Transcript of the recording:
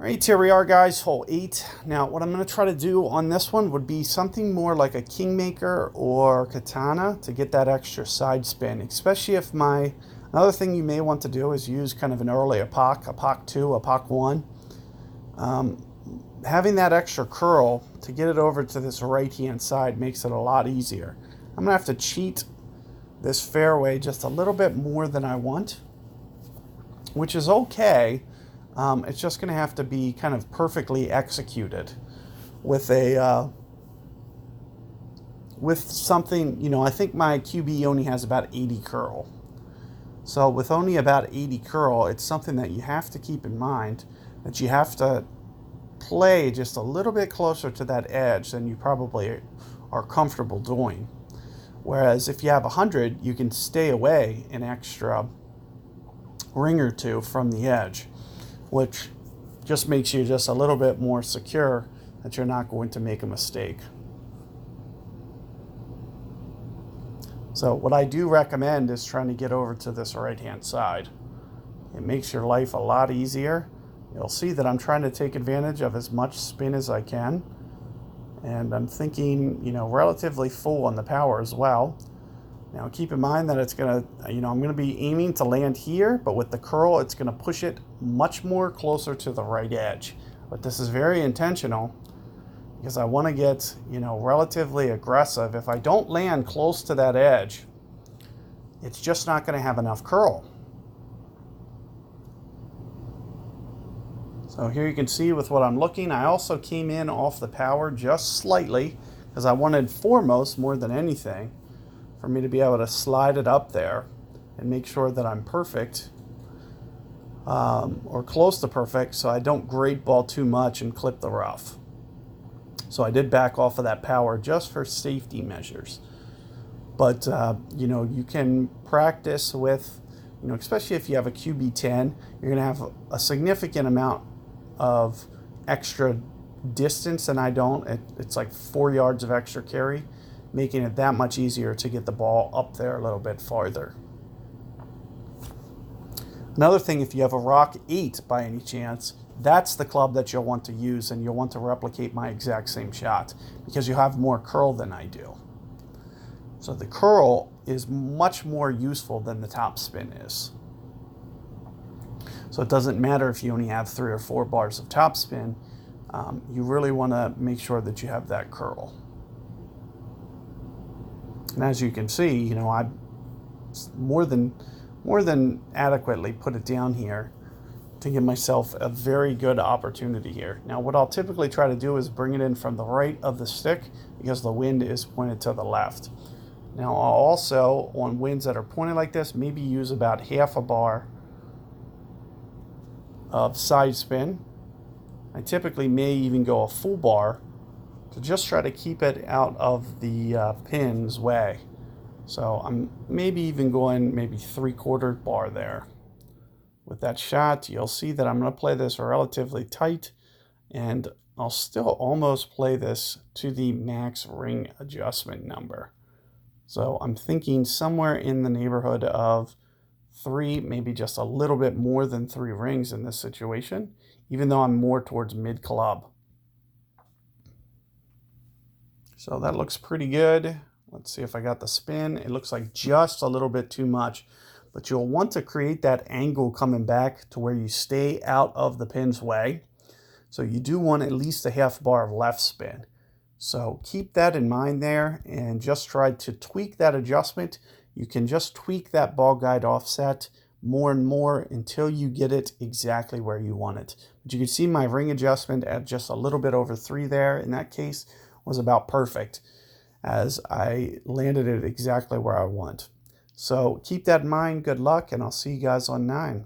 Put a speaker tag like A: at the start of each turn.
A: All right, here we are, guys, hole 8. Now, what I'm going to try to do on this one would be something more like a kingmaker or katana to get that extra side spin, especially if another thing you may want to do is use kind of an early a 2, a 1. Having that extra curl to get it over to this right-hand side makes it a lot easier. I'm going to have to cheat this fairway just a little bit more than I want, which is okay. It's just going to have to be kind of perfectly executed with with something, I think my QB only has about 80 curl. So with only about 80 curl, it's something that you have to keep in mind, that you have to play just a little bit closer to that edge than you probably are comfortable doing. Whereas if you have 100, you can stay away an extra ring or two from the edge, which just makes you just a little bit more secure that you're not going to make a mistake. So what I do recommend is trying to get over to this right-hand side. It makes your life a lot easier. You'll see that I'm trying to take advantage of as much spin as I can. And I'm thinking, relatively full on the power as well. Now keep in mind that it's going to, I'm going to be aiming to land here, but with the curl, it's going to push it much more closer to the right edge. But this is very intentional because I want to get, relatively aggressive. If I don't land close to that edge, it's just not going to have enough curl. So here you can see with what I'm looking, I also came in off the power just slightly because I wanted foremost more than anything for me to be able to slide it up there and make sure that I'm perfect or close to perfect, so I don't great ball too much and clip the rough. So I did back off of that power just for safety measures. But, you can practice with, especially if you have a QB10, you're going to have a significant amount of extra distance than I don't. It's like 4 yards of extra carry, making it that much easier to get the ball up there a little bit farther. Another thing, if you have a Rock 8 by any chance, that's the club that you'll want to use, and you'll want to replicate my exact same shot because you have more curl than I do. So the curl is much more useful than the top spin is. So it doesn't matter if you only have 3 or 4 bars of top spin. You really want to make sure that you have that curl. And as you can see, I more than adequately put it down here to give myself a very good opportunity here. Now what I'll typically try to do is bring it in from the right of the stick because the wind is pointed to the left. Now I'll also, on winds that are pointed like this, maybe use about half a bar of side spin. I typically may even go a full bar to just try to keep it out of the pin's way. So I'm maybe even going maybe 3/4 bar there. With that shot, you'll see that I'm going to play this relatively tight, and I'll still almost play this to the max ring adjustment number. So I'm thinking somewhere in the neighborhood of 3, maybe just a little bit more than 3 rings in this situation, even though I'm more towards mid club. So that looks pretty good. Let's see if I got the spin. It looks like just a little bit too much, but you'll want to create that angle coming back to where you stay out of the pin's way. So you do want at least a half bar of left spin. So keep that in mind there and just try to tweak that adjustment. You can just tweak that ball guide offset more and more until you get it exactly where you want it. But you can see my ring adjustment at just a little bit over 3 there in that case was about perfect, as I landed it exactly where I want. So keep that in mind. Good luck, and I'll see you guys on 9.